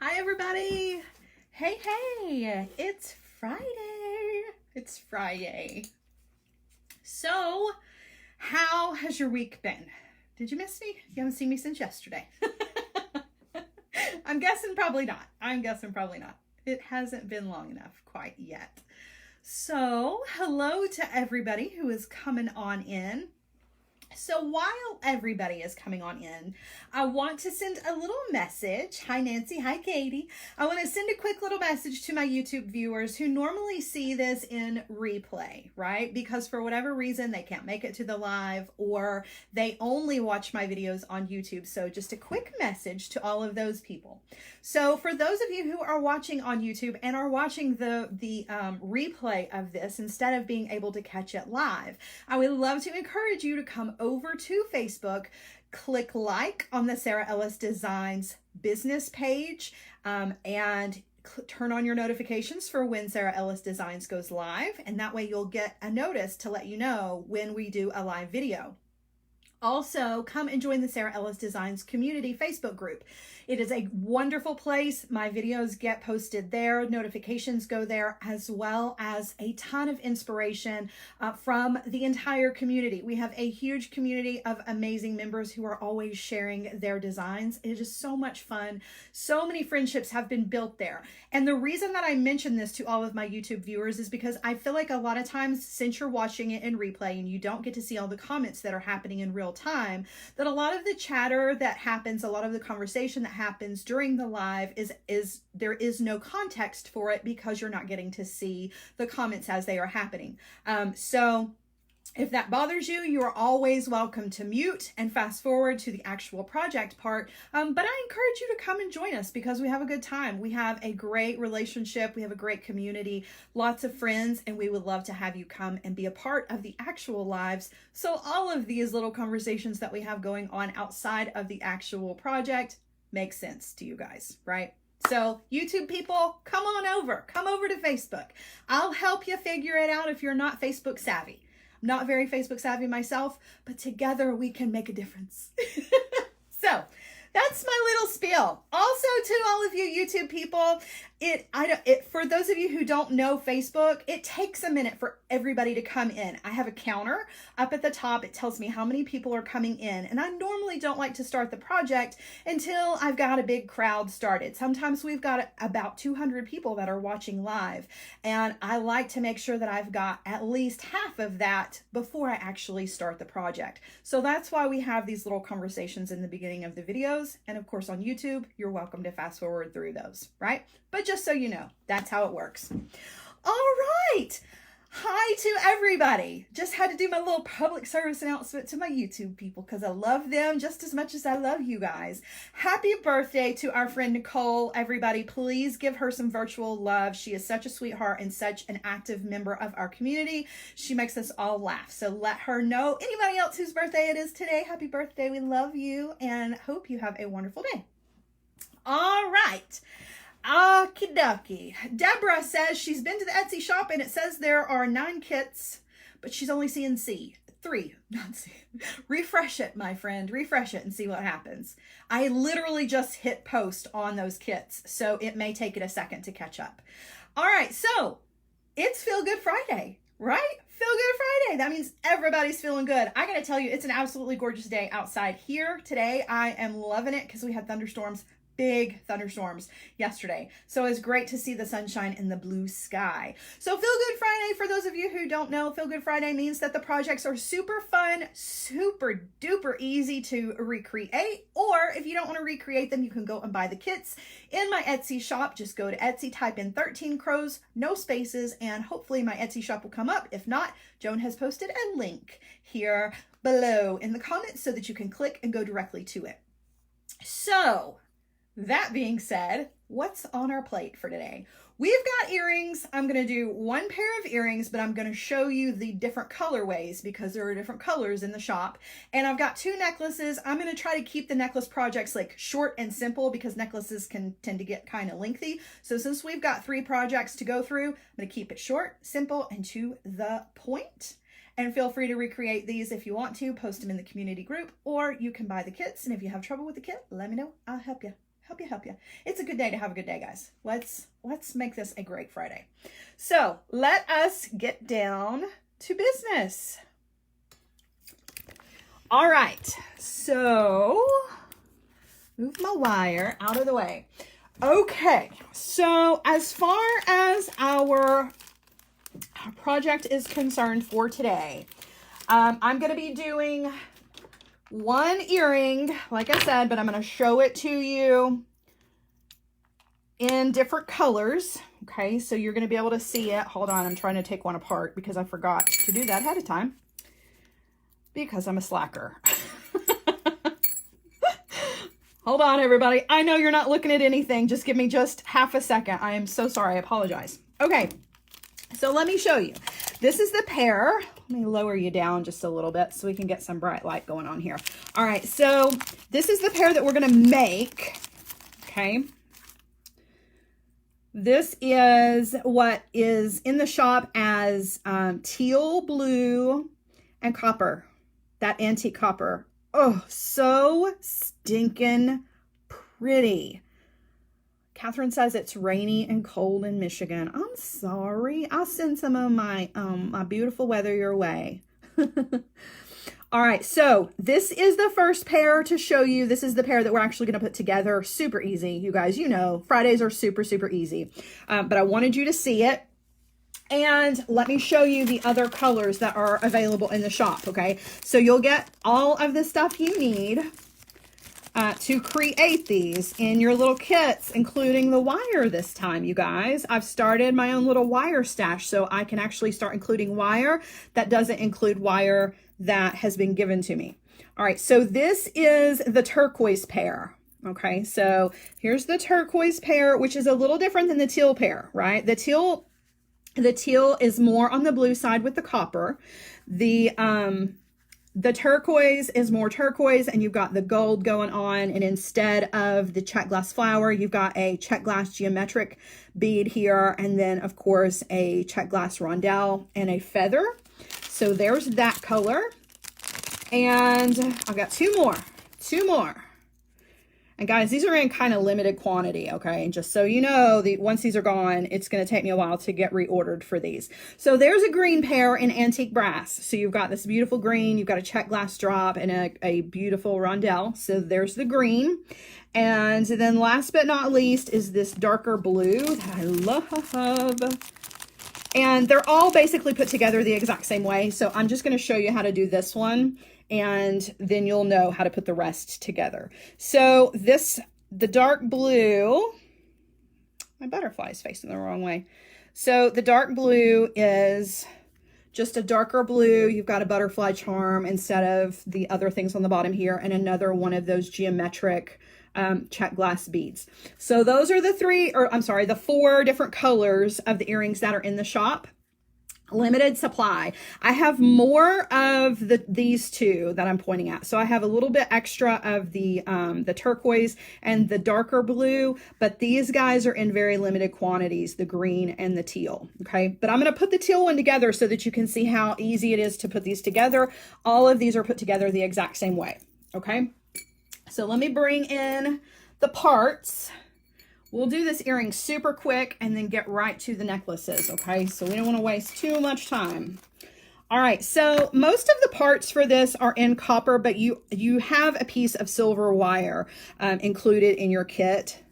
Hi, everybody. Hey, it's Friday. It's Friday. So, how has your week been? Did you miss me? You haven't seen me since yesterday. I'm guessing probably not. It hasn't been long enough quite yet. So, hello to everybody who is coming on in. So while everybody is coming on in, I want to send a little message. Hi, Nancy. Hi, Katie. I want to send a quick little message to my YouTube viewers who normally see this in replay, right? Because for whatever reason, they can't make it to the live or they only watch my videos on YouTube. So just a quick message to all of those people. So for those of you who are watching on YouTube and are watching the replay of this instead of being able to catch it live, I would love to encourage you to come over to Facebook, click like on the Sara Ellis Designs business page, and turn on your notifications for when Sara Ellis Designs goes live. And that way you'll get a notice to let you know when we do a live video. Also, come and join the Sara Ellis Designs community Facebook group. It is a wonderful place. My videos get posted there. Notifications go there, as well as a ton of inspiration from the entire community. We have a huge community of amazing members who are always sharing their designs. It is so much fun. So many friendships have been built there. And the reason that I mention this to all of my YouTube viewers is because I feel like a lot of times, since you're watching it in replay and you don't get to see all the comments that are happening in real time, that a lot of the chatter that happens, a lot of the conversation that happens during the live is there is no context for it because you're not getting to see the comments as they are happening. So if that bothers you, you are always welcome to mute and fast forward to the actual project part. But I encourage you to come and join us because we have a good time. We have a great relationship. We have a great community, lots of friends, and we would love to have you come and be a part of the actual lives. So all of these little conversations that we have going on outside of the actual project make sense to you guys, right? So YouTube people, come over to Facebook. I'll help you figure it out if you're not Facebook savvy. I'm not very Facebook savvy myself, but together we can make a difference. So that's my little spiel. Also to all of you YouTube people, for those of you who don't know Facebook, it takes a minute for everybody to come in. I have a counter up at the top. It tells me how many people are coming in. And I normally don't like to start the project until I've got a big crowd started. Sometimes we've got about 200 people that are watching live. And I like to make sure that I've got at least half of that before I actually start the project. So that's why we have these little conversations in the beginning of the videos. And of course on YouTube, you're welcome to fast forward through those, right? But just so you know, that's how it works. All right. Hi to everybody. Just had to do my little public service announcement to my YouTube people because I love them just as much as I love you guys. Happy birthday to our friend Nicole. Everybody, please give her some virtual love. She is such a sweetheart and such an active member of our community. She makes us all laugh. So let her know. Anybody else whose birthday it is today, happy birthday. We love you and hope you have a wonderful day. All right. Okie dokie. Deborah says she's been to the Etsy shop and it says there are 9 kits, but she's only seeing C. 3, not C. Refresh it, my friend. Refresh it and see what happens. I literally just hit post on those kits, so it may take it a second to catch up. All right, so it's Feel Good Friday, right? Feel Good Friday. That means everybody's feeling good. I gotta tell you, it's an absolutely gorgeous day outside here today. I am loving it because we had thunderstorms. Big thunderstorms yesterday. So it's great to see the sunshine in the blue sky. So Feel Good Friday, for those of you who don't know, Feel Good Friday means that the projects are super fun, super duper easy to recreate. Or if you don't want to recreate them, you can go and buy the kits in my Etsy shop. Just go to Etsy, type in 13 Crows, no spaces, and hopefully my Etsy shop will come up. If not, Joan has posted a link here below in the comments so that you can click and go directly to it. So, that being said, what's on our plate for today? We've got earrings. I'm going to do one pair of earrings, but I'm going to show you the different colorways because there are different colors in the shop. And I've got 2 necklaces. I'm going to try to keep the necklace projects like short and simple because necklaces can tend to get kind of lengthy. So since we've got 3 projects to go through, I'm going to keep it short, simple, and to the point. And feel free to recreate these if you want to. Post them in the community group, or you can buy the kits. And if you have trouble with the kit, let me know. I'll help you. help you. It's a good day to have a good day, guys. Let's make this a great Friday. So let us get down to business. All right, so move my wire out of the way. Okay, so as far as our project is concerned for today, I'm going to be doing one earring, like I said, but I'm going to show it to you in different colors. Okay, so you're going to be able to see it. Hold on, I'm trying to take one apart because I forgot to do that ahead of time because I'm a slacker. Hold on, everybody. I know you're not looking at anything. Just give me just half a second. I am so sorry. I apologize. Okay, so let me show you. This is the pair. Let me lower you down just a little bit so we can get some bright light going on here. All right, so this is the pair that we're going to make. Okay. This is what is in the shop as teal, blue, and copper. That antique copper. Oh, so stinking pretty. Catherine says it's rainy and cold in Michigan. I'm sorry. I'll send some of my my beautiful weather your way. All right, so this is the first pair to show you. This is the pair that we're actually going to put together. Super easy, you guys. You know, Fridays are super, super easy. But I wanted you to see it. And let me show you the other colors that are available in the shop, okay? So you'll get all of the stuff you need to create these in your little kits, including the wire this time, you guys. I've started my own little wire stash, so I can actually start including wire that doesn't include wire that has been given to me. All right, so this is the turquoise pair. Okay, so here's the turquoise pair, which is a little different than the teal pair, right? The teal is more on the blue side with the copper. The turquoise is more turquoise, and you've got the gold going on. And instead of the check glass flower, you've got a check glass geometric bead here. And then, of course, a check glass rondelle and a feather. So there's that color. And I've got two more. And guys, these are in kind of limited quantity, okay? And just so you know, once these are gone, it's going to take me a while to get reordered for these. So there's a green pair in antique brass. So you've got this beautiful green, you've got a check glass drop, and a beautiful rondelle. So there's the green. And then last but not least is this darker blue that I love. And they're all basically put together the exact same way. So I'm just going to show you how to do this one, and then you'll know how to put the rest together. So the dark blue, my butterfly is facing the wrong way. So the dark blue is just a darker blue. You've got a butterfly charm instead of the other things on the bottom here, and another one of those geometric check glass beads. So those are the four different colors of the earrings that are in the shop. Limited supply. I have more of these two that I'm pointing at. So I have a little bit extra of the turquoise and the darker blue, but these guys are in very limited quantities, the green and the teal. Okay, but I'm going to put the teal one together so that you can see how easy it is to put these together. All of these are put together the exact same way. Okay, so let me bring in the parts. We'll do this earring super quick and then get right to the necklaces, okay? So we don't want to waste too much time. All right, so most of the parts for this are in copper, but you have a piece of silver wire included in your kit.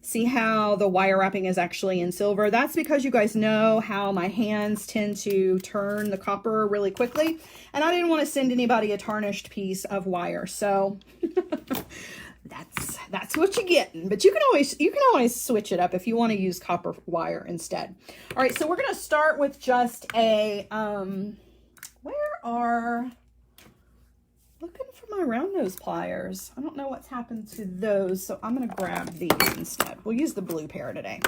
See how the wire wrapping is actually in silver? That's because you guys know how my hands tend to turn the copper really quickly, and I didn't want to send anybody a tarnished piece of wire, so... That's what you're getting, but you can always switch it up if you want to use copper wire instead. All right, so we're going to start with just a looking for my round nose pliers. I don't know what's happened to those, so I'm going to grab these instead. We'll use the blue pair today.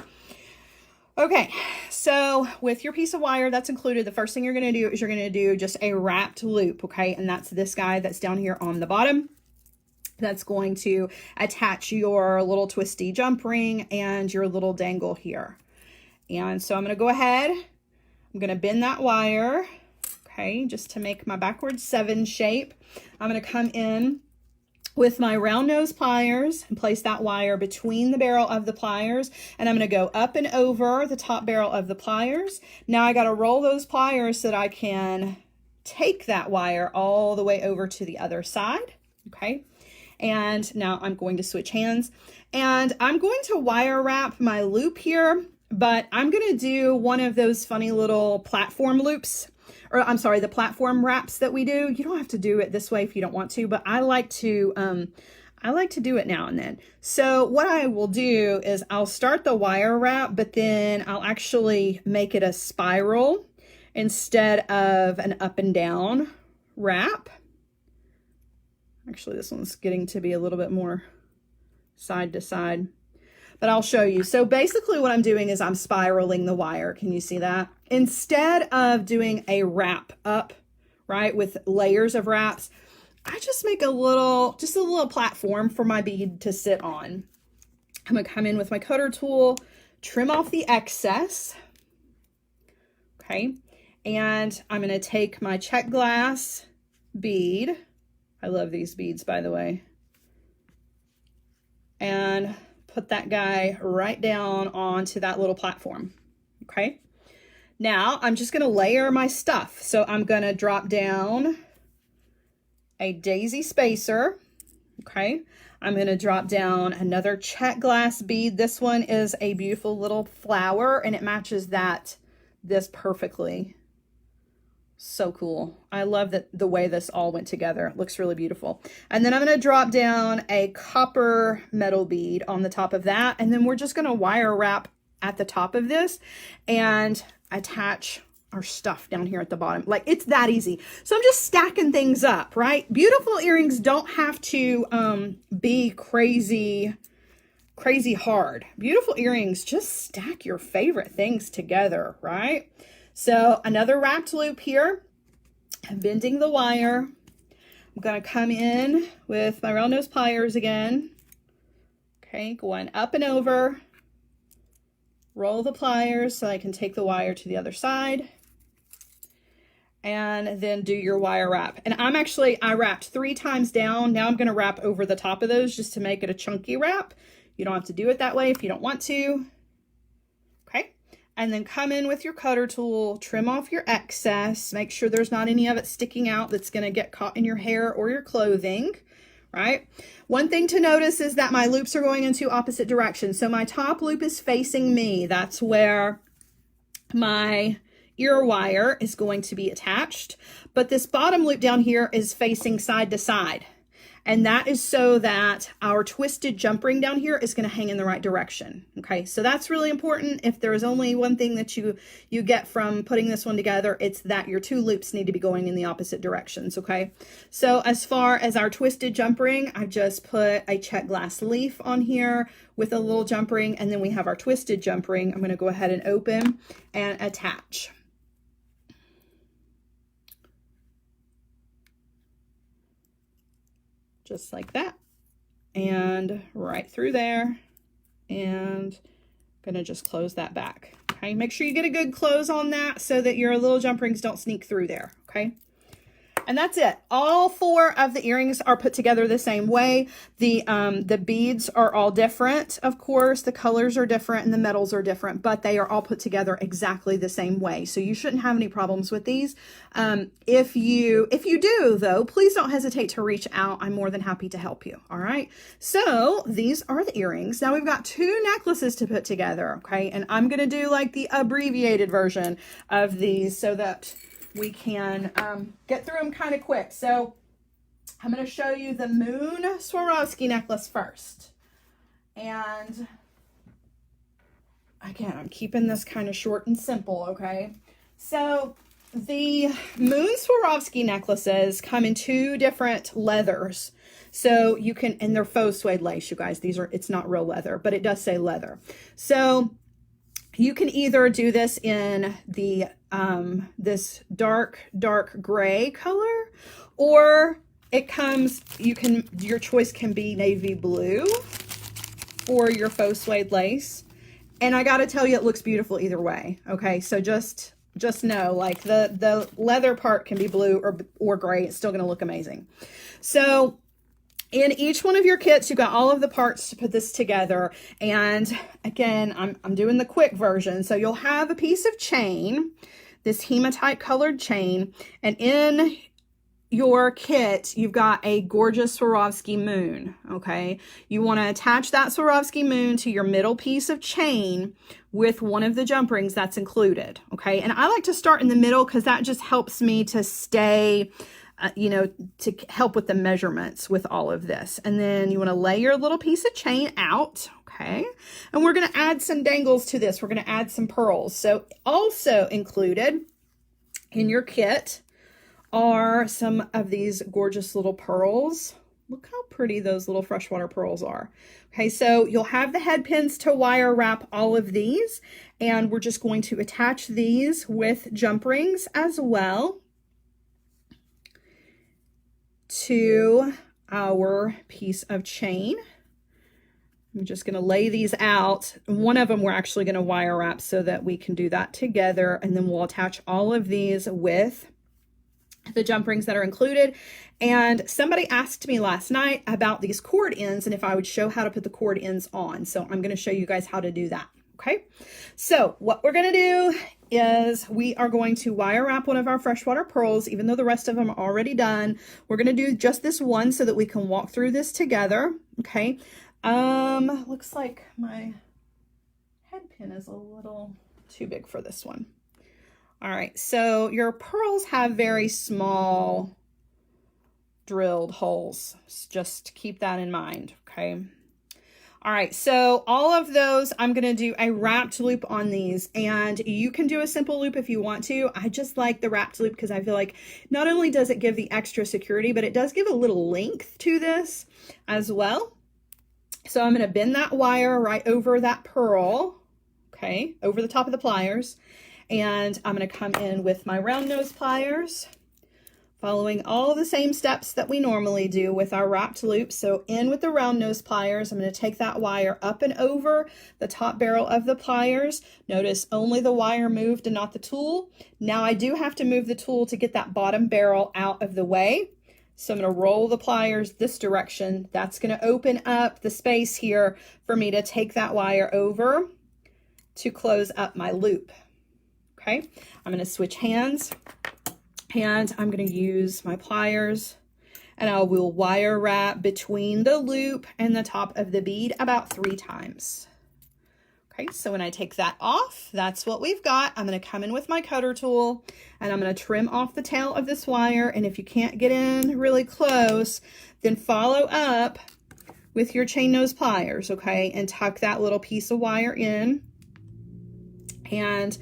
Okay, so with your piece of wire that's included, the first thing you're going to do is you're going to do just a wrapped loop, okay? And that's this guy that's down here on the bottom. That's going to attach your little twisty jump ring and your little dangle here. And so I'm going to go ahead. I'm going to bend that wire, okay, just to make my backwards 7 shape. I'm going to come in with my round nose pliers and place that wire between the barrel of the pliers, and I'm going to go up and over the top barrel of the pliers. Now I got to roll those pliers so that I can take that wire all the way over to the other side. Okay, and now I'm going to switch hands, and I'm going to wire wrap my loop here, but I'm going to do one of those funny little platform loops, or I'm sorry, the platform wraps that we do. You don't have to do it this way if you don't want to, but I like to do it now and then. So what I will do is I'll start the wire wrap, but then I'll actually make it a spiral instead of an up and down wrap. Actually, this one's getting to be a little bit more side to side, but I'll show you. So basically what I'm doing is I'm spiraling the wire. Can you see that? Instead of doing a wrap up, right, with layers of wraps, I just make a little platform for my bead to sit on. I'm gonna come in with my cutter tool, trim off the excess, okay? And I'm gonna take my check glass bead. I love these beads, by the way. And put that guy right down onto that little platform, okay? Now I'm just gonna layer my stuff. So I'm gonna drop down a daisy spacer, okay? I'm gonna drop down another check glass bead. This one is a beautiful little flower and it matches this perfectly. So cool. I love the way this all went together. It looks really beautiful. And then I'm going to drop down a copper metal bead on the top of that. And then we're just going to wire wrap at the top of this and attach our stuff down here at the bottom. Like, it's that easy. So I'm just stacking things up, right? Beautiful earrings don't have to be crazy hard. Beautiful earrings, just stack your favorite things together, right? So another wrapped loop here. I'm bending the wire. I'm going to come in with my round nose pliers again. Okay, going up and over. Roll the pliers so I can take the wire to the other side. And then do your wire wrap. And I wrapped 3 times down. Now I'm going to wrap over the top of those just to make it a chunky wrap. You don't have to do it that way if you don't want to. Okay. And then come in with your cutter tool, trim off your excess, make sure there's not any of it sticking out that's going to get caught in your hair or your clothing, right? One thing to notice is that my loops are going in 2 opposite directions. So my top loop is facing me. That's where my ear wire is going to be attached. But this bottom loop down here is facing side to side. And that is so that our twisted jump ring down here is going to hang in the right direction. Okay, so that's really important. If there is only one thing that you get from putting this one together, it's that your 2 loops need to be going in the opposite directions. Okay, so as far as our twisted jump ring, I've just put a check glass leaf on here with a little jump ring, and then we have our twisted jump ring. I'm going to go ahead and open and attach. Just like that, and right through there, and I'm gonna just close that back. Okay, make sure you get a good close on that so that your little jump rings don't sneak through there. Okay, and that's it. All 4 of the earrings are put together the same way. The beads are all different, of course. The colors are different and the metals are different, but they are all put together exactly the same way. So you shouldn't have any problems with these. If you do, though, please don't hesitate to reach out. I'm more than happy to help you. All right. So these are the earrings. Now we've got 2 necklaces to put together. Okay, and I'm gonna do like the abbreviated version of these so that we can get through them kind of quick. So I'm going to show you the Moon Swarovski necklace first. And again, I'm keeping this kind of short and simple, okay? So the Moon Swarovski necklaces come in 2 different leathers. So you can, and they're faux suede lace, you guys. It's not real leather, but it does say leather. So you can either do this in the this dark gray color, or it comes, your choice can be navy blue for your faux suede lace. And I gotta tell you, it looks beautiful either way. Okay, so just know, like, the leather part can be blue or gray. It's still gonna look amazing. So In each one of your kits, you've got all of the parts to put this together. And again, I'm doing the quick version. So you'll have a piece of chain, this hematite colored chain, and in your kit, you've got a gorgeous Swarovski moon, okay? You want to attach that Swarovski moon to your middle piece of chain with one of the jump rings that's included, okay? And I like to start in the middle because that just helps me to stay, you know, to help with the measurements with all of this. And then you want to lay your little piece of chain out, okay? And we're going to add some dangles to this. We're going to add some pearls. So also included in your kit are some of these gorgeous little pearls. Look how pretty those little freshwater pearls are. Okay, so you'll have the head pins to wire wrap all of these, and we're just going to attach these with jump rings as well to our piece of chain. I'm just going to lay these out. One of them we're actually going to wire wrap so that we can do that together, and then we'll attach all of these with the jump rings that are included. And somebody asked me last night about these cord ends and if I would show how to put the cord ends on. So I'm going to show you guys how to do that. Okay. So what we're going to do is we are going to wire wrap one of our freshwater pearls, even though the rest of them are already done. We're going to do just this one so that we can walk through this together. Okay. Looks like my head pin is a little too big for this one. All right, so your pearls have very small drilled holes. Just keep that in mind, okay? All right, so all of those, I'm gonna do a wrapped loop on these, and you can do a simple loop if you want to. I just like the wrapped loop because I feel like not only does it give the extra security, but it does give a little length to this as well. So I'm gonna bend that wire right over that pearl, okay, over the top of the pliers. And I'm going to come in with my round nose pliers, following all the same steps that we normally do with our wrapped loop. So in with the round nose pliers, I'm going to take that wire up and over the top barrel of the pliers. Notice only the wire moved and not the tool. Now I do have to move the tool to get that bottom barrel out of the way. So I'm going to roll the pliers this direction. That's going to open up the space here for me to take that wire over to close up my loop. Okay, I'm going to switch hands and I'm going to use my pliers, and I will wire wrap between the loop and the top of the bead about 3 times. Okay, so when I take that off, that's what we've got. I'm going to come in with my cutter tool and I'm going to trim off the tail of this wire. And if you can't get in really close, then follow up with your chain nose pliers, okay, and tuck that little piece of wire in. And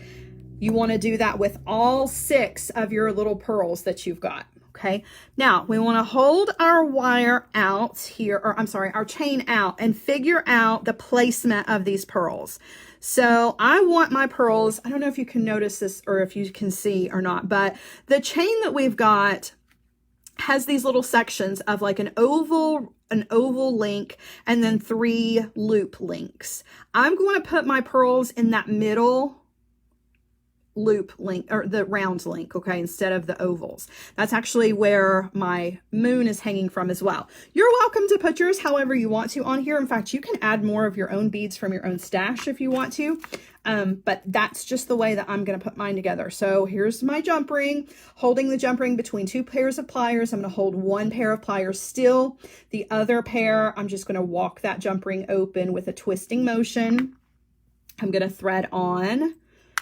you want to do that with all 6 of your little pearls that you've got, okay? Now, we want to hold our wire out here, or I'm sorry, our chain out, and figure out the placement of these pearls. So I want my pearls, I don't know if you can notice this or if you can see or not, but the chain that we've got has these little sections of like an oval link and then 3 loop links. I'm going to put my pearls in that middle loop link, or the round link, okay, instead of the ovals. That's actually where my moon is hanging from as well. You're welcome to put yours however you want to on here. In fact, you can add more of your own beads from your own stash if you want to, but that's just the way that I'm going to put mine together. So here's my jump ring, holding the jump ring between 2 pairs of pliers. I'm going to hold 1 pair of pliers still. The other pair, I'm just going to walk that jump ring open with a twisting motion. I'm going to thread on,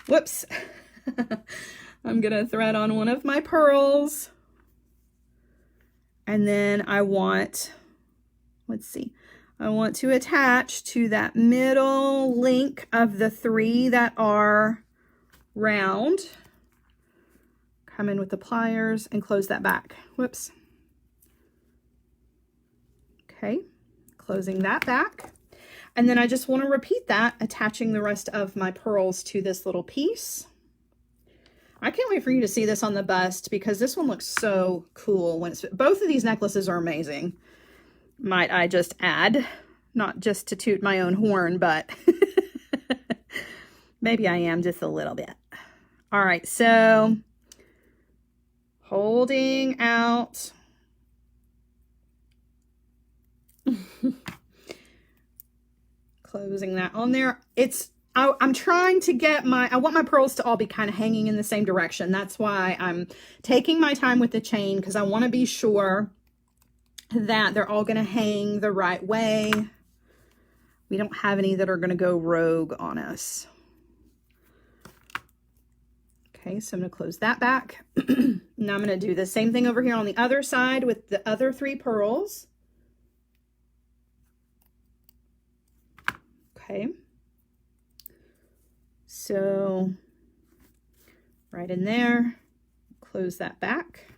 whoops, I'm going to thread on one of my pearls. And then I want, let's see, I want to attach to that middle link of the 3 that are round. Come in with the pliers and close that back. Whoops. Okay, closing that back. And then I just want to repeat that, attaching the rest of my pearls to this little piece. I can't wait for you to see this on the bust because this one looks so cool. When it's, both of these necklaces are amazing, might I just add. Not just to toot my own horn, but maybe I am just a little bit. All right, so holding out Closing that on there. I'm trying to get I want my pearls to all be kind of hanging in the same direction. That's why I'm taking my time with the chain, because I want to be sure that they're all going to hang the right way. We don't have any that are going to go rogue on us. Okay, so I'm going to close that back. Now I'm going to do the same thing over here on the other side with the other 3 pearls. Okay. So right in there, close that back.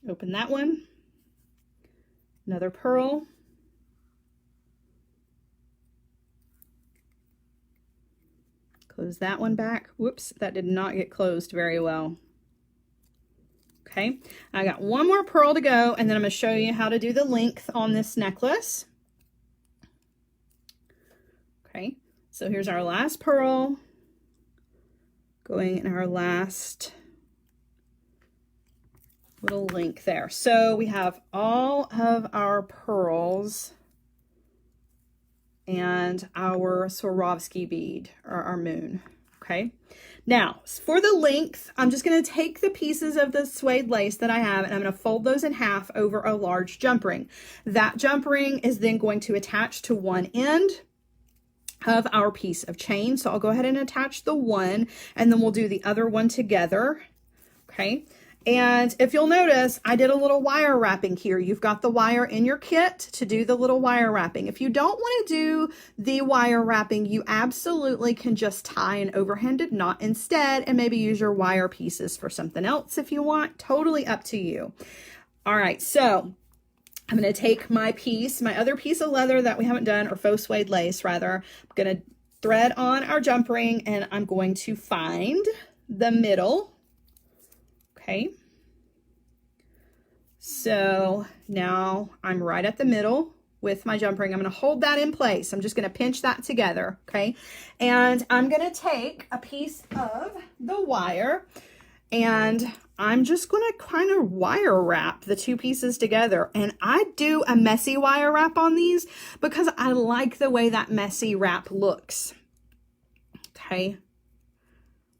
Open that one. Another pearl. Close that one back. Whoops, that did not get closed very well. Okay, I got one more pearl to go, and then I'm going to show you how to do the length on this necklace. Okay, so here's our last pearl going in our last little link there. So we have all of our pearls and our Swarovski bead, or our moon. Okay, now for the length, I'm just going to take the pieces of the suede lace that I have, and I'm going to fold those in half over a large jump ring. That jump ring is then going to attach to one end of our piece of chain. So I'll go ahead and attach the one, and then we'll do the other one together. Okay. And if you'll notice, I did a little wire wrapping here. You've got the wire in your kit to do the little wire wrapping. If you don't want to do the wire wrapping, you absolutely can just tie an overhanded knot instead, and maybe use your wire pieces for something else if you want. Totally up to you. All right, so I'm going to take my piece, my other piece of leather that we haven't done, or faux suede lace rather. I'm going to thread on our jump ring, and I'm going to find the middle. Okay, so now I'm right at the middle with my jump ring. I'm going to hold that in place. I'm just going to pinch that together, okay? And I'm going to take a piece of the wire, and I'm just going to kind of wire wrap the 2 pieces together. And I do a messy wire wrap on these because I like the way that messy wrap looks, okay?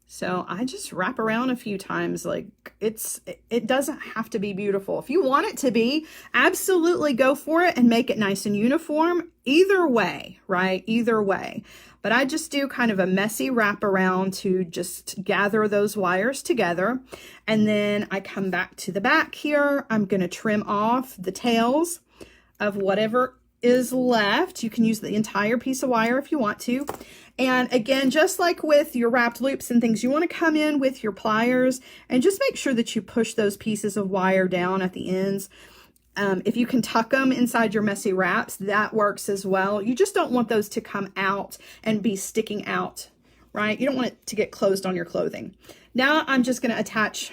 So I just wrap around a few times. Like it doesn't have to be beautiful. If you want it to be, absolutely go for it and make it nice and uniform. Either way, right? Either way. But I just do kind of a messy wrap around to just gather those wires together. And then I come back to the back here. I'm going to trim off the tails of whatever is left. You can use the entire piece of wire if you want to. And again, just like with your wrapped loops and things, you want to come in with your pliers and just make sure that you push those pieces of wire down at the ends. If you can tuck them inside your messy wraps, that works as well. You just don't want those to come out and be sticking out, right? You don't want it to get closed on your clothing. Now I'm just going to attach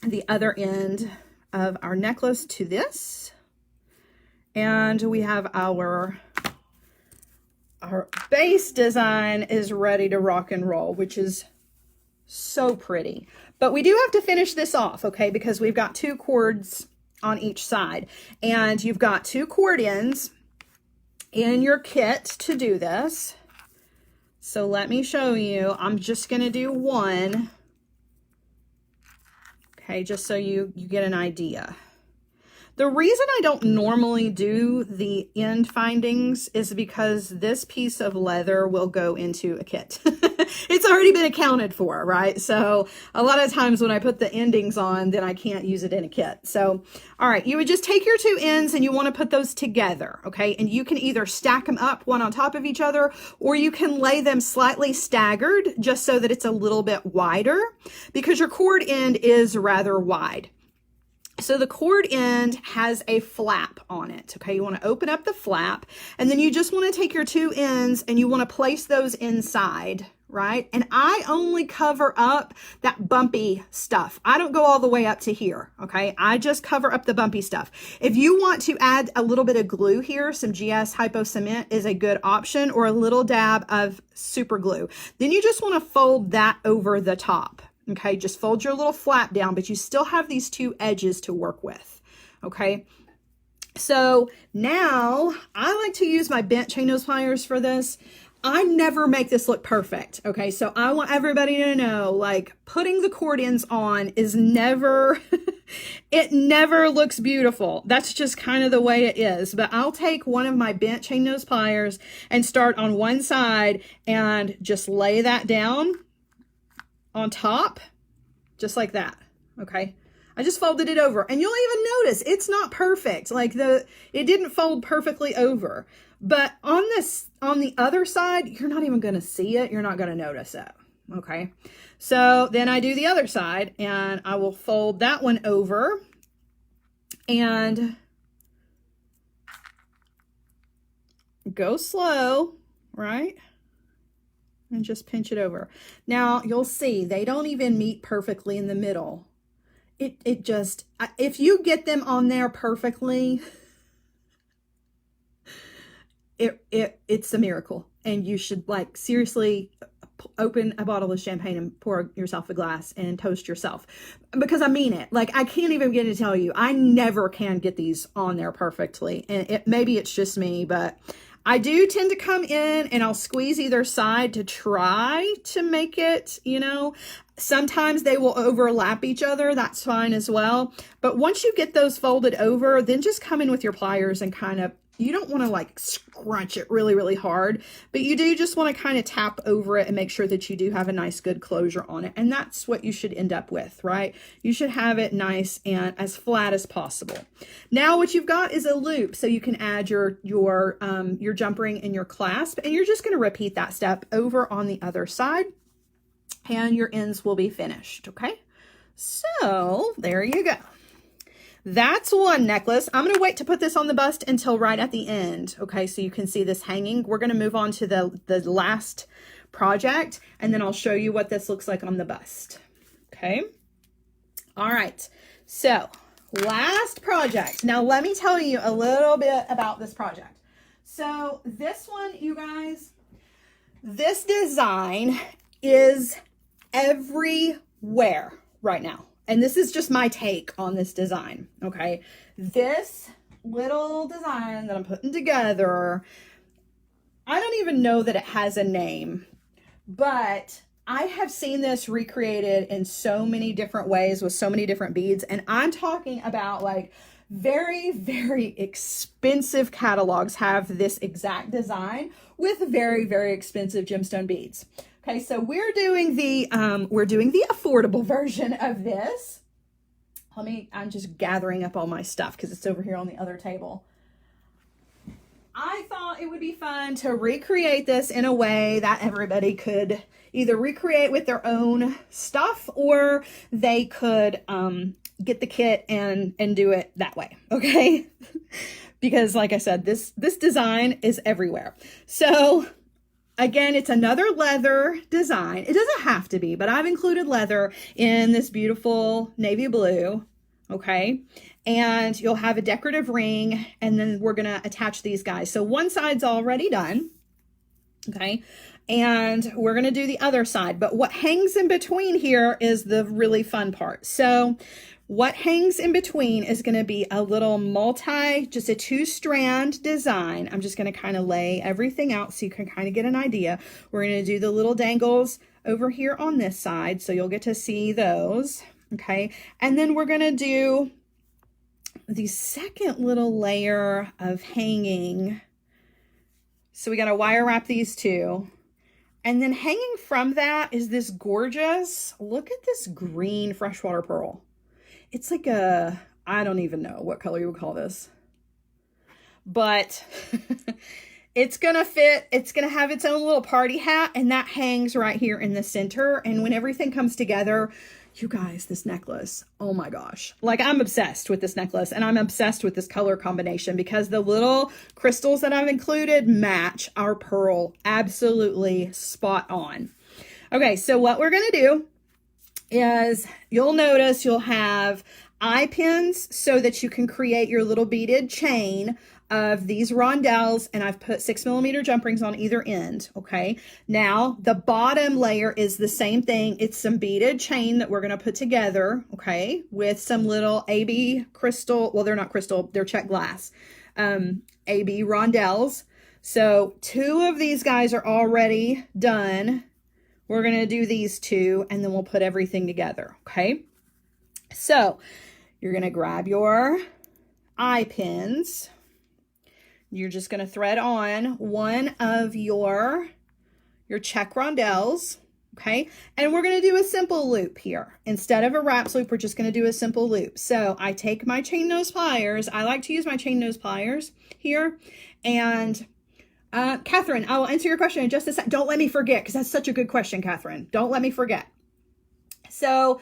the other end of our necklace to this. And we have our base design is ready to rock and roll, which is so pretty. But we do have to finish this off, okay? Because we've got 2 cords on each side, and you've got 2 cord ends in your kit to do this. So let me show you. I'm just going to do one, okay, just so you get an idea. The reason I don't normally do the end findings is because this piece of leather will go into a kit. It's already been accounted for, right? So a lot of times when I put the endings on, then I can't use it in a kit. So, all right, you would just take your 2 ends and you want to put those together, okay? And you can either stack them up one on top of each other, or you can lay them slightly staggered just so that it's a little bit wider, because your cord end is rather wide. So the cord end has a flap on it, okay? You want to open up the flap, and then you just want to take your 2 ends and you want to place those inside, right? And I only cover up that bumpy stuff. I don't go all the way up to here, okay? I just cover up the bumpy stuff. If you want to add a little bit of glue here, some GS Hypo Cement is a good option, or a little dab of super glue. Then you just want to fold that over the top. Okay, just fold your little flap down, but you still have these two edges to work with. Okay, so now I like to use my bent chain nose pliers for this. I never make this look perfect. Okay, so I want everybody to know, like, putting the cord ends on is never, it never looks beautiful. That's just kind of the way it is. But I'll take one of my bent chain nose pliers and start on one side and just lay that down on top, just like that. Okay, I just folded it over, and you'll even notice it's not perfect. Like it didn't fold perfectly over. But on the other side, you're not even going to see it. You're not going to notice it. Okay. So then I do the other side, and I will fold that one over and go slow, right? And just pinch it over. Now you'll see they don't even meet perfectly in the middle. It just, if you get them on there perfectly, it's a miracle. And you should, like, seriously open a bottle of champagne and pour yourself a glass and toast yourself, because I mean it. Like, I can't even begin to tell you, I never can get these on there perfectly. And maybe it's just me, but I do tend to come in and I'll squeeze either side to try to make it, you know. Sometimes they will overlap each other. That's fine as well. But once you get those folded over, then just come in with your pliers and kind of, you don't want to like scrunch it really, really hard, but you do just want to kind of tap over it and make sure that you do have a nice, good closure on it. And that's what you should end up with, right? You should have it nice and as flat as possible. Now what you've got is a loop, so you can add your jump ring and your clasp, and you're just going to repeat that step over on the other side, and your ends will be finished. Okay, so there you go. That's one necklace. I'm going to wait to put this on the bust until right at the end. Okay, so you can see this hanging. We're going to move on to the last project, and then I'll show you what this looks like on the bust. Okay. All right. So last project. Now let me tell you a little bit about this project. So this one, you guys, this design is everywhere right now. And this is just my take on this design, okay? This little design that I'm putting together, I don't even know that it has a name, but I have seen this recreated in so many different ways with so many different beads. And I'm talking about, like, very, very expensive catalogs have this exact design with very, very expensive gemstone beads. Okay, so we're doing the affordable version of this. I'm just gathering up all my stuff because it's over here on the other table. I thought it would be fun to recreate this in a way that everybody could either recreate with their own stuff, or they could get the kit and do it that way, okay? Because like I said, this design is everywhere. So again, it's another leather design. It doesn't have to be, but I've included leather in this beautiful navy blue, okay? And you'll have a decorative ring, and then we're gonna attach these guys. So one side's already done, okay? And we're gonna do the other side, but what hangs in between here is the really fun part. So what hangs in between is going to be a little just a two-strand design. I'm just going to kind of lay everything out so you can kind of get an idea. We're going to do the little dangles over here on this side, so you'll get to see those, okay? And then we're going to do the second little layer of hanging. So we got to wire wrap these two. And then hanging from that is this gorgeous, look at this green freshwater pearl. It's like I don't even know what color you would call this, but it's gonna fit. It's gonna have its own little party hat, and that hangs right here in the center. And when everything comes together, you guys, this necklace, oh my gosh. Like, I'm obsessed with this necklace, and I'm obsessed with this color combination because the little crystals that I've included match our pearl absolutely spot on. Okay, so what we're gonna do is, you'll notice you'll have eye pins so that you can create your little beaded chain of these rondelles, and I've put 6mm jump rings on either end. Okay, now the bottom layer is the same thing. It's some beaded chain that we're going to put together, okay, with some little AB crystal, well, they're not crystal, they're check glass, AB rondelles. So 2 of these guys are already done. We're going to do these 2, and then we'll put everything together. Okay, so you're going to grab your eye pins. You're just going to thread on one of your check rondelles, okay? And we're going to do a simple loop here. Instead of a wraps loop, we're just going to do a simple loop. So I take my chain nose pliers. I like to use my chain nose pliers here. And Catherine, I will answer your question in just a sec. Don't let me forget, because that's such a good question, Catherine. Don't let me forget. So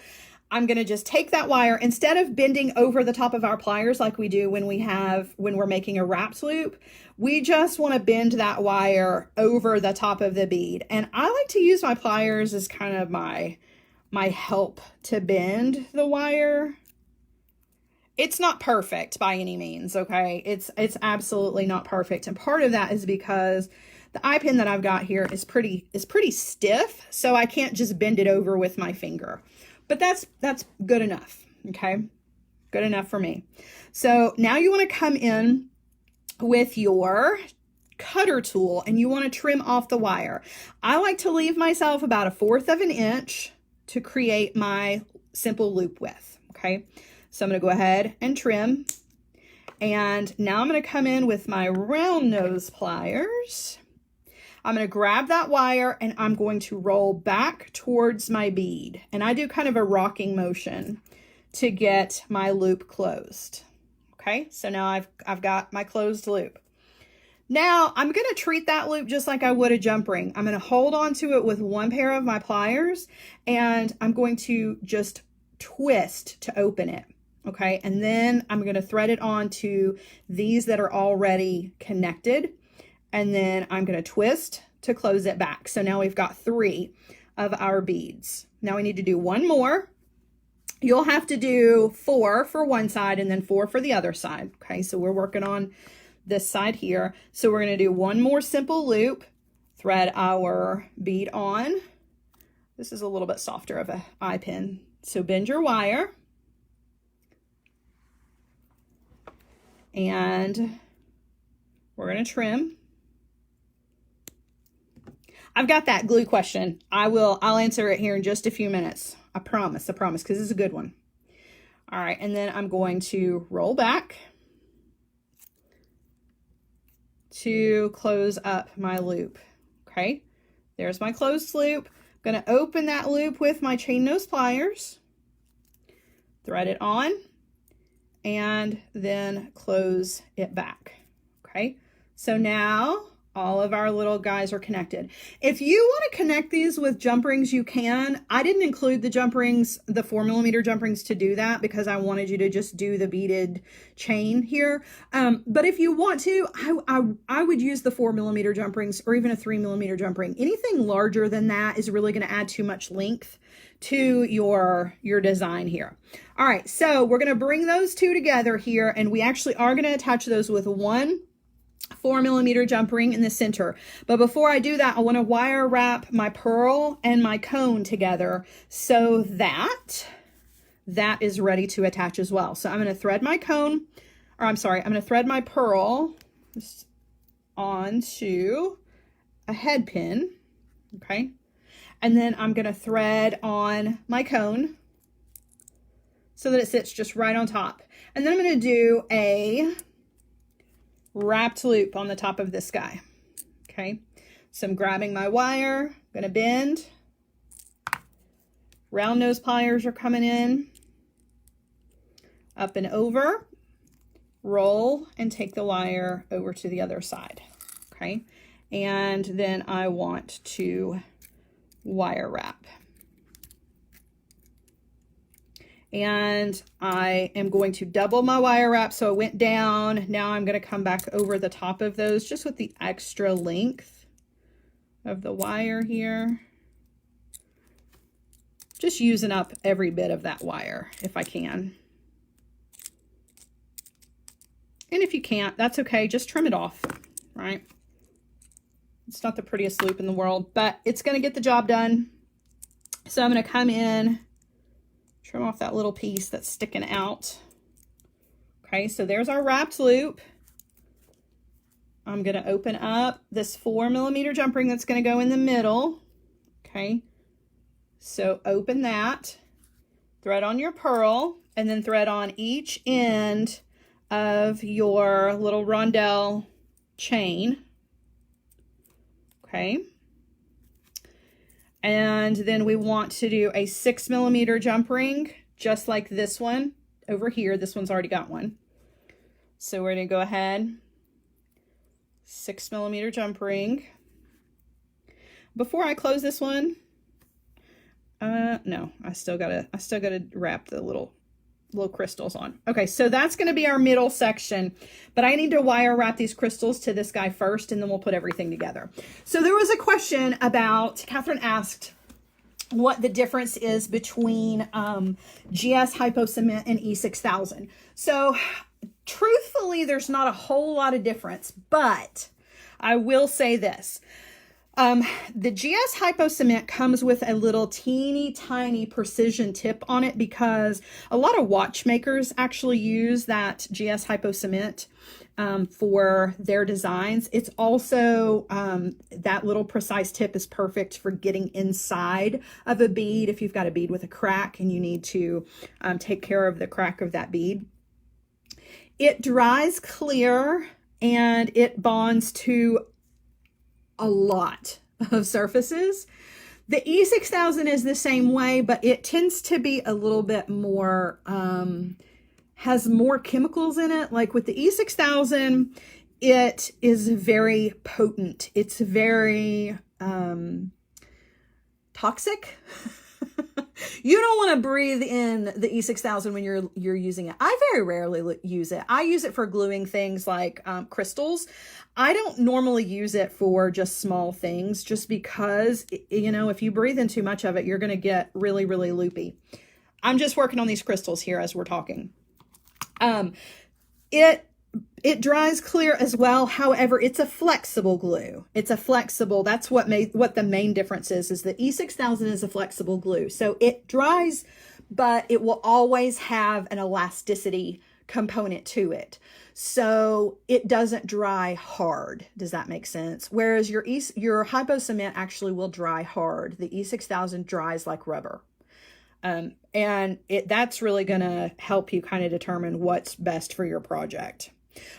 I'm going to just take that wire, instead of bending over the top of our pliers like we do when we're making a wraps loop, we just want to bend that wire over the top of the bead. And I like to use my pliers as kind of my help to bend the wire. It's not perfect by any means, okay? It's absolutely not perfect. And part of that is because the eye pin that I've got here is pretty stiff, so I can't just bend it over with my finger. But that's good enough, okay? Good enough for me. So now you want to come in with your cutter tool and you want to trim off the wire. I like to leave myself about 1/4 of an inch to create my simple loop width, okay? So I'm going to go ahead and trim. And now I'm going to come in with my round nose pliers. I'm going to grab that wire and I'm going to roll back towards my bead. And I do kind of a rocking motion to get my loop closed. Okay, so now I've got my closed loop. Now I'm going to treat that loop just like I would a jump ring. I'm going to hold on to it with one pair of my pliers and I'm going to just twist to open it. Okay, and then I'm going to thread it onto these that are already connected. And then I'm going to twist to close it back. So now we've got 3 of our beads. Now we need to do 1 more. You'll have to do 4 for one side and then 4 for the other side. Okay, so we're working on this side here. So we're going to do 1 more simple loop, thread our bead on. This is a little bit softer of an eye pin. So bend your wire. And we're going to trim. I've got that glue question. I'll answer it here in just a few minutes. I promise, because it's a good one. All right, and then I'm going to roll back to close up my loop. Okay, there's my closed loop. I'm going to open that loop with my chain nose pliers, thread it on, and then close it back. Okay, so now all of our little guys are connected. If you want to connect these with jump rings, you can. I didn't include the jump rings, the 4mm jump rings, to do that because I wanted you to just do the beaded chain here. But if you want to, I would use the 4mm jump rings or even a 3mm jump ring. Anything larger than that is really going to add too much length to your design here. All right, so we're going to bring those 2 together here, and we actually are going to attach those with 1 4mm jump ring in the center. But before I do that, I want to wire wrap my pearl and my cone together so that that is ready to attach as well. So I'm going to thread my cone, or I'm going to thread my pearl onto a head pin. Okay. And then I'm going to thread on my cone so that it sits just right on top. And then I'm going to do a wrapped loop on the top of this guy. Okay, so I'm grabbing my wire, I'm going to bend. Round nose pliers are coming in, up and over, roll, and take the wire over to the other side. Okay, and then I want to wire wrap. And I am going to double my wire wrap. So I went down. Now I'm going to come back over the top of those just with the extra length of the wire here. Just using up every bit of that wire if I can. And if you can't, that's okay. Just trim it off, right? It's not the prettiest loop in the world, but it's going to get the job done. So I'm going to come in, trim off that little piece that's sticking out. Okay, so there's our wrapped loop. I'm going to open up this 4mm jump ring that's going to go in the middle. Okay, so open that, thread on your purl, and then thread on each end of your little rondelle chain. Okay. And then we want to do a 6mm jump ring, just like this one over here. This one's already got one. So we're going to go ahead, 6mm jump ring. Before I close this one, no, I still gotta wrap the little crystals on. Okay, so that's going to be our middle section, but I need to wire wrap these crystals to this guy first, and then we'll put everything together. So there was a question about, Catherine asked what the difference is between GS Hypo Cement and E6000. So truthfully, there's not a whole lot of difference, but I will say this. The GS Hypo Cement comes with a little teeny tiny precision tip on it because a lot of watchmakers actually use that GS Hypo Cement for their designs. It's also, that little precise tip is perfect for getting inside of a bead if you've got a bead with a crack and you need to take care of the crack of that bead. It dries clear and it bonds to a lot of surfaces. The E6000 is the same way, but it tends to be a little bit more, has more chemicals in it. Like with the E6000, it is very potent. It's very toxic. You don't want to breathe in the E6000 when you're using it. I very rarely use it. I use it for gluing things like crystals. I don't normally use it for just small things, just because, you know, if you breathe in too much of it, you're going to get really, really loopy. I'm just working on these crystals here as we're talking. It dries clear as well. However, it's a flexible glue. It's a flexible, that's what the main difference is the E6000 is a flexible glue. So it dries, but it will always have an elasticity component to it. So it doesn't dry hard. Does that make sense? Whereas your Hypo Cement actually will dry hard. The E6000 dries like rubber. And that's really going to help you kind of determine what's best for your project.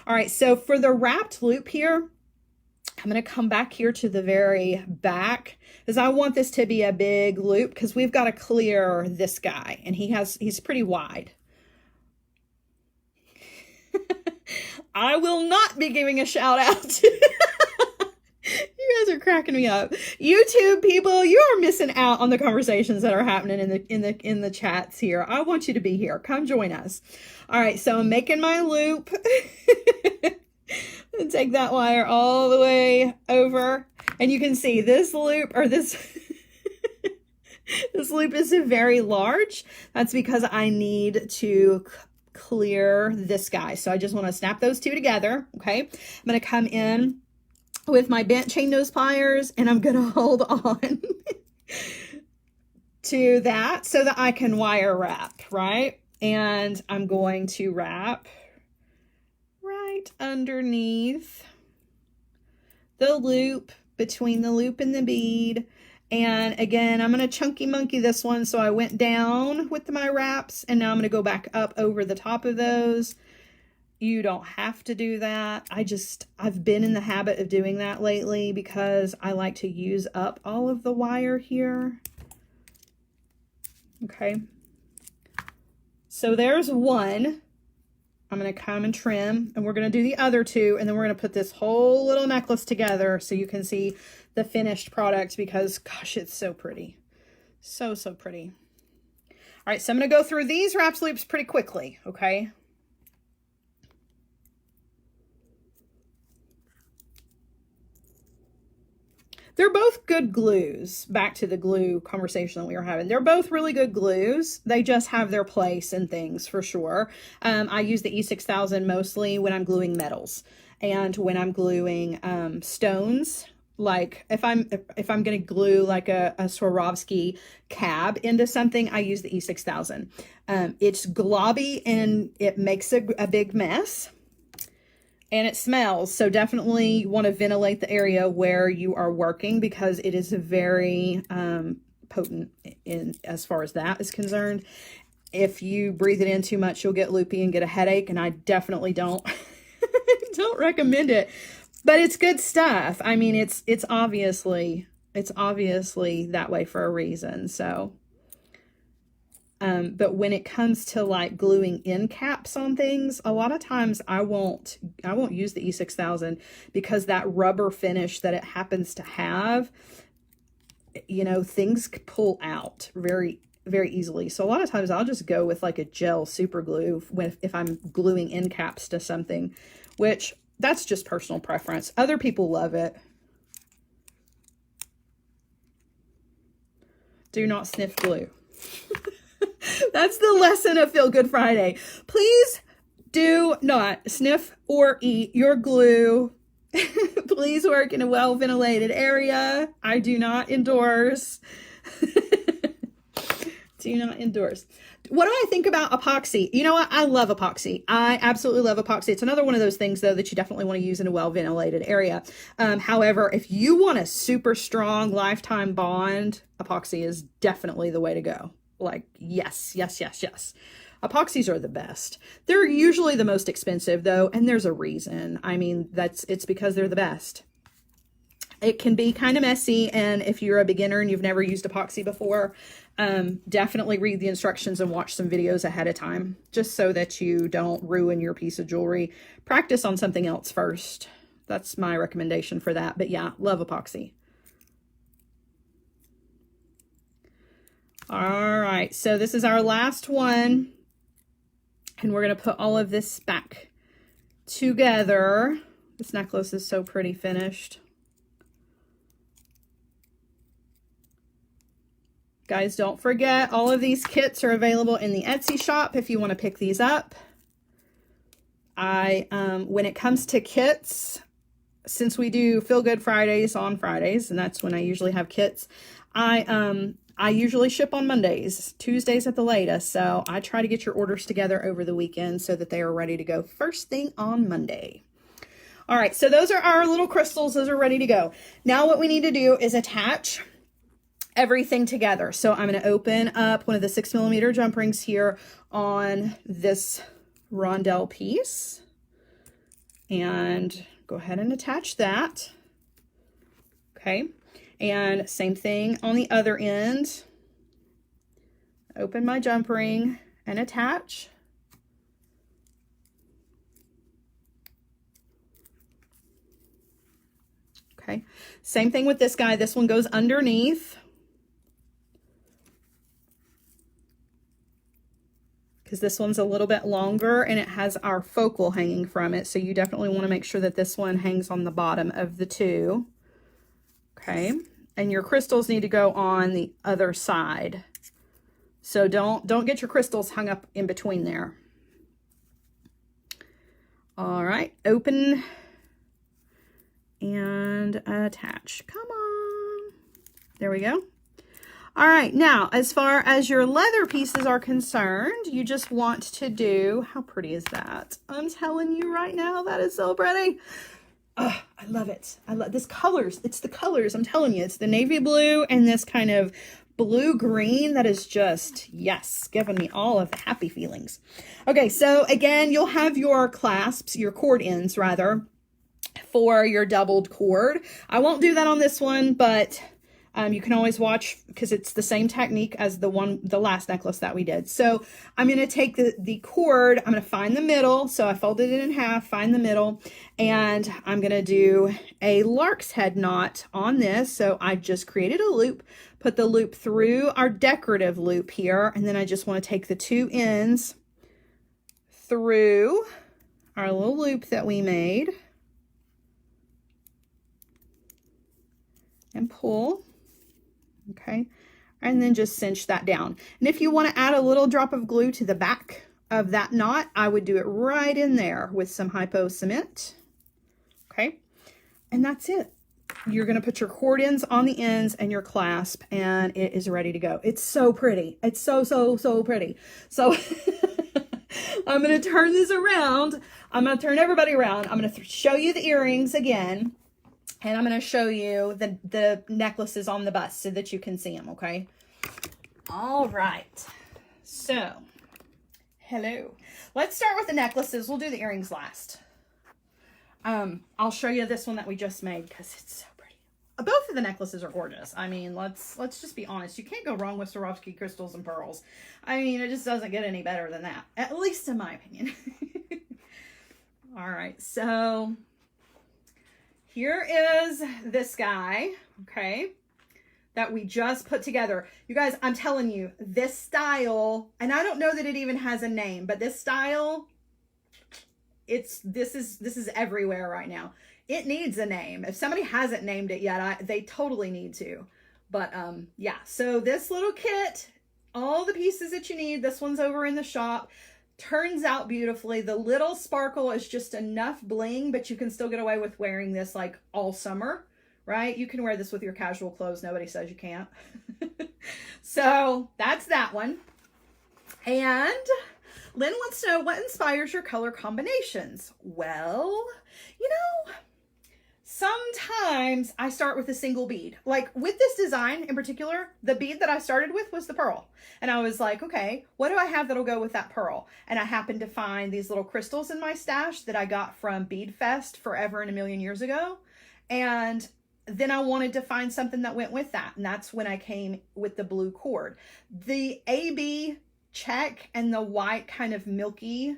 All right, so for the wrapped loop here, I'm going to come back here to the very back because I want this to be a big loop because we've got to clear this guy and he's pretty wide. I will not be giving a shout out. You guys are cracking me up. YouTube people, you are missing out on the conversations that are happening in the chats here. I want you to be here. Come join us. All right, so I'm making my loop. And take that wire all the way over. And you can see this loop, or this this loop is very large. That's because I need to clear this guy. So I just want to snap those two together. Okay, I'm going to come in with my bent chain nose pliers and I'm going to hold on to that so that I can wire wrap, right? And I'm going to wrap right underneath the loop, between the loop and the bead. And again, I'm going to chunky monkey this one. So I went down with my wraps and now I'm going to go back up over the top of those. You don't have to do that. I've been in the habit of doing that lately because I like to use up all of the wire here. Okay. So there's one. I'm going to come and trim, and we're going to do the other two, and then we're going to put this whole little necklace together so you can see the finished product because, gosh, it's so pretty. So, so pretty. All right, so I'm going to go through these wraps loops pretty quickly, okay? They're both good glues. Back to the glue conversation that we were having. They're both really good glues. They just have their place in things for sure. I use the E6000 mostly when I'm gluing metals and when I'm gluing stones. Like if I'm going to glue like a Swarovski cab into something, I use the E6000. It's globby and it makes a big mess. And it smells, so definitely you want to ventilate the area where you are working because it is very potent in as far as that is concerned. If you breathe it in too much, you'll get loopy and get a headache, and I definitely don't don't recommend it. But it's good stuff. I mean, it's obviously that way for a reason. So. But when it comes to like gluing end caps on things, a lot of times I won't use the E6000 because that rubber finish that it happens to have, you know, things pull out very, very easily. So a lot of times I'll just go with like a gel super glue if I'm gluing end caps to something, which that's just personal preference. Other people love it. Do not sniff glue. That's the lesson of Feel Good Friday. Please do not sniff or eat your glue. Please work in a well-ventilated area. I do not endorse. Do not endorse. What do I think about epoxy? You know what? I love epoxy. I absolutely love epoxy. It's another one of those things, though, that you definitely want to use in a well-ventilated area. However, if you want a super strong lifetime bond, epoxy is definitely the way to go. Like, yes, yes, yes, yes. Epoxies are the best. They're usually the most expensive, though, and there's a reason. I mean, it's because they're the best. It can be kind of messy, and if you're a beginner and you've never used epoxy before, definitely read the instructions and watch some videos ahead of time, just so that you don't ruin your piece of jewelry. Practice on something else first. That's my recommendation for that. But yeah, love epoxy. All right, so this is our last one, and we're going to put all of this back together. This necklace is so pretty finished. Guys, don't forget, all of these kits are available in the Etsy shop if you want to pick these up. When it comes to kits, since we do Feel Good Fridays on Fridays, and that's when I usually have kits, I usually ship on Mondays, Tuesdays at the latest. So I try to get your orders together over the weekend so that they are ready to go first thing on Monday. All right, so those are our little crystals. Those are ready to go. Now what we need to do is attach everything together. So I'm going to open up one of the 6mm jump rings here on this rondelle piece and go ahead and attach that. Okay. And same thing on the other end. Open my jump ring and attach. Okay, same thing with this guy. This one goes underneath, because this one's a little bit longer and it has our focal hanging from it. So you definitely want to make sure that this one hangs on the bottom of the two. Okay, and your crystals need to go on the other side. So don't get your crystals hung up in between there. All right, open and attach. Come on. There we go. All right, now, as far as your leather pieces are concerned, you just want to do, how pretty is that? I'm telling you right now, that is so pretty. Oh, I love it. I love this colors. It's the colors. I'm telling you, it's the navy blue and this kind of blue green that is just, yes, giving me all of the happy feelings. Okay, so again, you'll have your clasps, your cord ends rather, for your doubled cord. I won't do that on this one, but you can always watch, because it's the same technique as the last necklace that we did. So I'm going to take the cord, I'm going to find the middle. So I folded it in half, find the middle, and I'm going to do a lark's head knot on this. So I just created a loop, put the loop through our decorative loop here, and then I just want to take the two ends through our little loop that we made. and pull, okay? And then just cinch that down. And if you want to add a little drop of glue to the back of that knot, I would do it right in there with some hypo cement, okay? And that's it. You're going to put your cord ends on the ends and your clasp, and it is ready to go. It's so pretty. It's so, so, so pretty. So I'm going to turn this around. I'm going to turn everybody around. I'm going to show you the earrings again, and I'm going to show you the necklaces on the bust so that you can see them, okay? All right. So, hello. Let's start with the necklaces. We'll do the earrings last. I'll show you this one that we just made because it's so pretty. Both of the necklaces are gorgeous. I mean, let's just be honest. You can't go wrong with Swarovski crystals and pearls. I mean, it just doesn't get any better than that, at least in my opinion. All right, so here is this guy, okay, that we just put together. You guys, I'm telling you, this style, and I don't know that it even has a name, but this style, this is everywhere right now. It needs a name. If somebody hasn't named it yet, they totally need to. But yeah, so this little kit, all the pieces that you need, this one's over in the shop, turns out beautifully. The little sparkle is just enough bling, but you can still get away with wearing this like all summer, right? You can wear this with your casual clothes. Nobody says you can't. So that's that one. And Lynn wants to know, what inspires your color combinations? Well, you know, sometimes I start with a single bead. Like with this design in particular, the bead that I started with was the pearl. And I was like, okay, what do I have that'll go with that pearl? And I happened to find these little crystals in my stash that I got from Bead Fest forever and a million years ago. And then I wanted to find something that went with that. And that's when I came with the blue cord. The AB check and the white kind of milky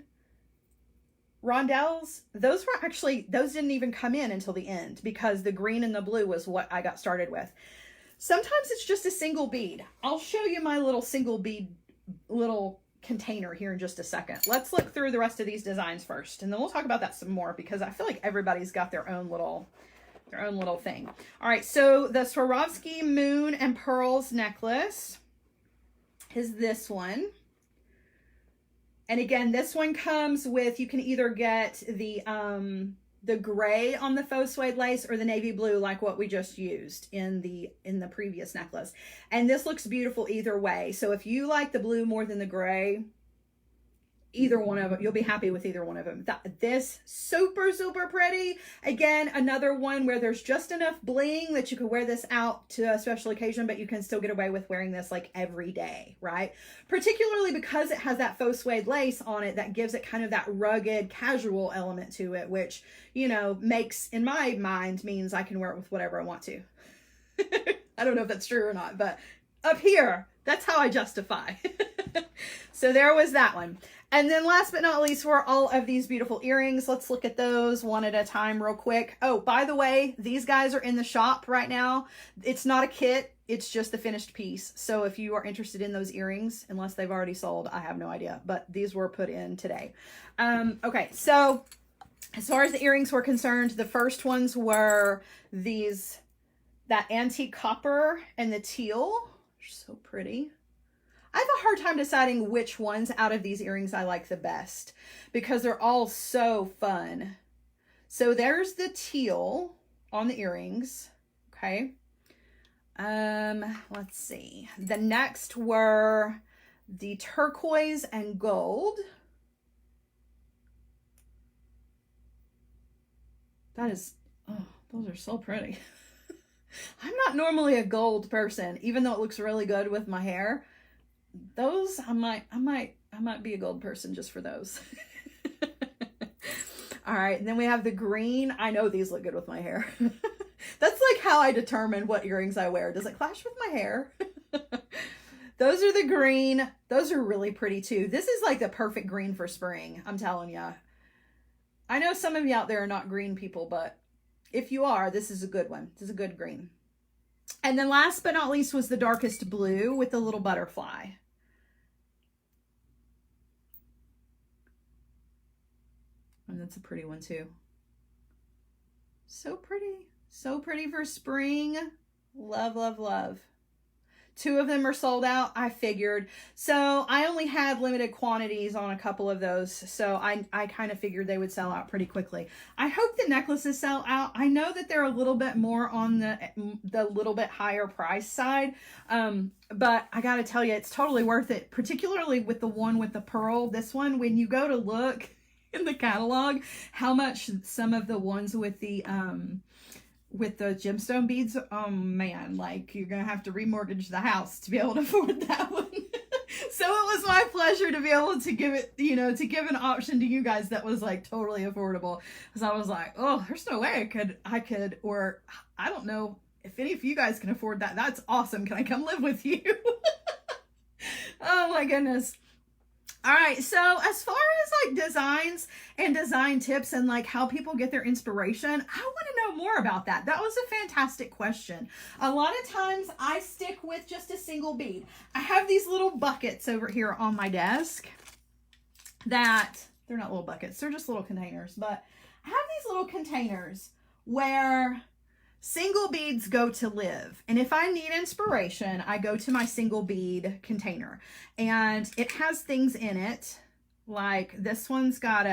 rondelles, those didn't even come in until the end because the green and the blue was what I got started with. Sometimes it's just a single bead. I'll show you my little single bead little container here in just a second. Let's look through the rest of these designs first, and then we'll talk about that some more because I feel like everybody's got their own little thing. All right, so the Swarovski Moon and Pearls necklace is this one. And again, this one comes with, you can either get the gray on the faux suede lace or the navy blue like what we just used in the previous necklace. And this looks beautiful either way. So if you like the blue more than the gray, either one of them, you'll be happy with either one of them. This super, super pretty. Again, another one where there's just enough bling that you can wear this out to a special occasion, but you can still get away with wearing this like every day, right? Particularly because it has that faux suede lace on it that gives it kind of that rugged, casual element to it, which, you know, makes, in my mind, means I can wear it with whatever I want to. I don't know if that's true or not, but up here, that's how I justify. So there was that one. And then last but not least were all of these beautiful earrings. Let's look at those one at a time real quick. Oh, by the way, these guys are in the shop right now. It's not a kit. It's just the finished piece. So if you are interested in those earrings, unless they've already sold, I have no idea. But these were put in today. Okay, so as far as the earrings were concerned, the first ones were that antique copper and the teal. They're so pretty. I have a hard time deciding which ones out of these earrings I like the best because they're all so fun. So there's the teal on the earrings. Okay. Let's see. The next were the turquoise and gold. Those are so pretty. I'm not normally a gold person, even though it looks really good with my hair. Those, I might be a gold person just for those. All right, and then we have the green. I know these look good with my hair. That's like how I determine what earrings I wear. Does it clash with my hair? Those are the green. Those are really pretty too. This is like the perfect green for spring, I'm telling you. I know some of you out there are not green people, but if you are, this is a good one. This is a good green. And then last but not least was the darkest blue with the little butterfly. And that's a pretty one too. So pretty. So pretty for spring. Love, love, love. 2 of them are sold out, I figured. So I only had limited quantities on a couple of those. So I kind of figured they would sell out pretty quickly. I hope the necklaces sell out. I know that they're a little bit more on the little bit higher price side. But I got to tell you, it's totally worth it, particularly with the one with the pearl. This one, when you go to look in the catalog, how much some of the ones with the gemstone beads, oh man, like you're gonna have to remortgage the house to be able to afford that one. So it was my pleasure to be able to give it, to give an option to you guys that was like totally affordable, because I was like, oh, there's no way I could, or I don't know if any of you guys can afford that. That's awesome. Can I come live with you? Oh my goodness. All right, so as far as like designs and design tips and like how people get their inspiration, I want to know more about that. That was a fantastic question. A lot of times I stick with just a single bead. I have these little buckets over here on my desk that, they're not little buckets, they're just little containers, but I have these little containers where single beads go to live. And if I need inspiration, I go to my single bead container, and it has things in it. Like this one's got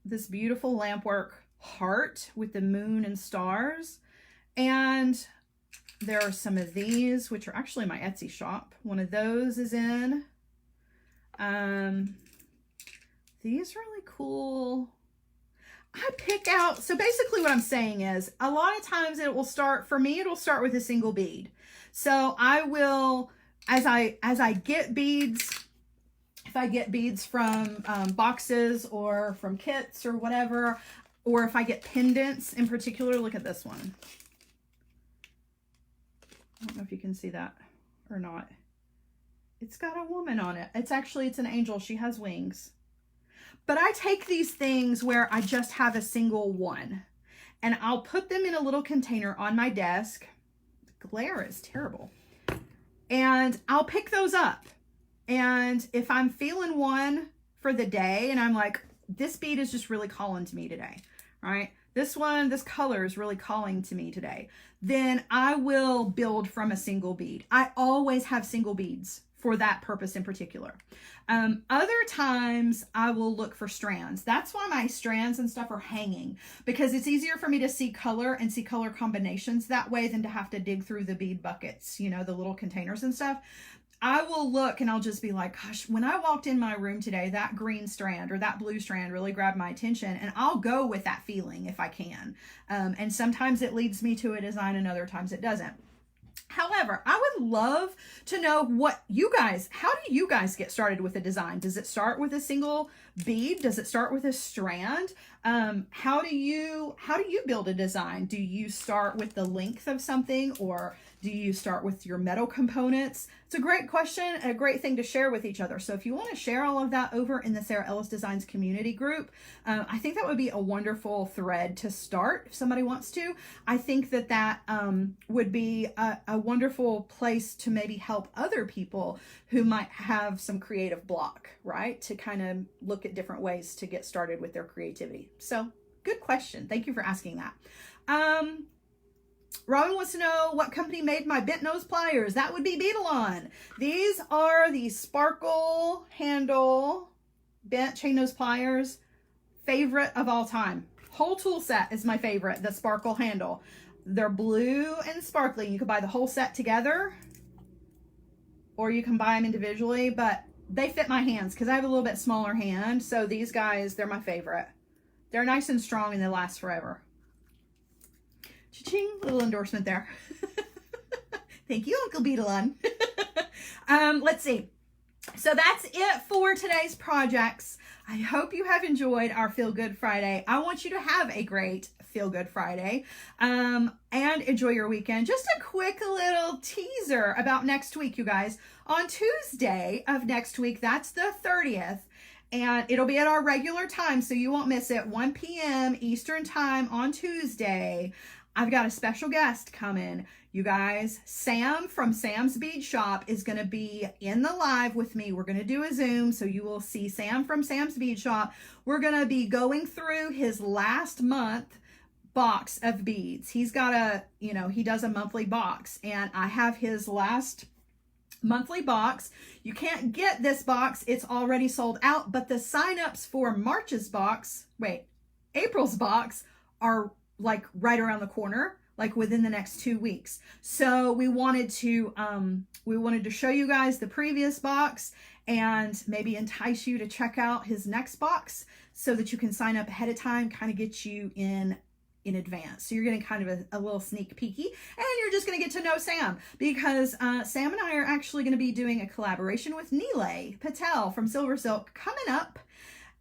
this beautiful lampwork heart with the moon and stars. And there are some of these, which are actually my Etsy shop. One of those is in. These really cool. I pick out, so basically what I'm saying is a lot of times it'll start with a single bead. So I will, as I get beads, if I get beads from boxes or from kits or whatever, or if I get pendants in particular, look at this one. I don't know if you can see that or not. It's got a woman on it. It's an angel. She has wings. But I take these things where I just have a single one, and I'll put them in a little container on my desk. The glare is terrible. And I'll pick those up. And if I'm feeling one for the day and I'm like, this bead is just really calling to me today, right? This color is really calling to me today, then I will build from a single bead. I always have single beads for that purpose in particular. Other times I will look for strands. That's why my strands and stuff are hanging, because it's easier for me to see color and see color combinations that way than to have to dig through the bead buckets, the little containers and stuff. I will look and I'll just be like, gosh, when I walked in my room today, that green strand or that blue strand really grabbed my attention, and I'll go with that feeling if I can. And sometimes it leads me to a design and other times it doesn't. However, I would love to know how do you guys get started with a design? Does it start with a single bead? Does it start with a strand? How do you build a design? Do you start with the length of something, or do you start with your metal components? It's a great question and a great thing to share with each other. So if you want to share all of that over in the Sara Ellis Designs community group, I think that would be a wonderful thread to start if somebody wants to. I think that would be a wonderful place to maybe help other people who might have some creative block, right? To kind of look at different ways to get started with their creativity. So good question. Thank you for asking that. Robin wants to know what company made my bent nose pliers. That would be Beadalon. These are the sparkle handle bent chain nose pliers. Favorite of all time. Whole tool set is my favorite, the sparkle handle. They're blue and sparkly. You can buy the whole set together, or you can buy them individually, but they fit my hands because I have a little bit smaller hand. So these guys, they're my favorite. They're nice and strong and they last forever. Cha-ching, little endorsement there. Thank you, Uncle Beadalon. Let's see. So that's it for today's projects. I hope you have enjoyed our Feel Good Friday. I want you to have a great Feel Good Friday and enjoy your weekend. Just a quick little teaser about next week, you guys. On Tuesday of next week, that's the 30th, and it'll be at our regular time, so you won't miss it, 1 p.m. Eastern time on Tuesday. I've got a special guest coming. You guys, Sam from Sam's Bead Shop is going to be in the live with me. We're going to do a Zoom, so you will see Sam from Sam's Bead Shop. We're going to be going through his last month box of beads. He's got he does a monthly box, and I have his last monthly box. You can't get this box. It's already sold out, but the signups for April's box are like right around the corner, like within the next 2 weeks. So we wanted to show you guys the previous box and maybe entice you to check out his next box so that you can sign up ahead of time, kind of get you in advance. So you're getting kind of a little sneak peeky, and you're just going to get to know Sam, because Sam and I are actually going to be doing a collaboration with Neelay Patel from Silver Silk coming up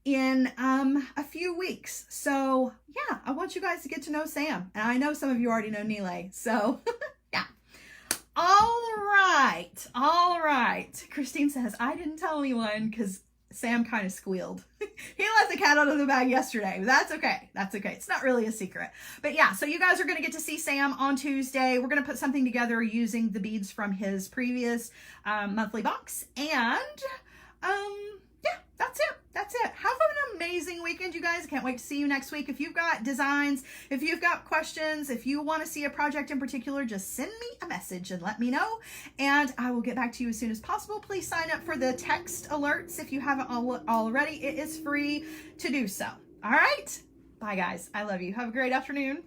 in a few weeks. So yeah, I want you guys to get to know Sam, and I know some of you already know Neelay, so yeah. All right. Christine says, I didn't tell anyone because Sam kind of squealed. He let the cat out of the bag yesterday. That's okay. It's not really a secret. But yeah, so you guys are going to get to see Sam on Tuesday. We're going to put something together using the beads from his previous monthly box. And yeah, that's it. Have an amazing weekend, you guys. I can't wait to see you next week. If you've got designs, if you've got questions, if you want to see a project in particular, just send me a message and let me know, and I will get back to you as soon as possible. Please sign up for the text alerts if you haven't already. It is free to do so. All right. Bye, guys. I love you. Have a great afternoon.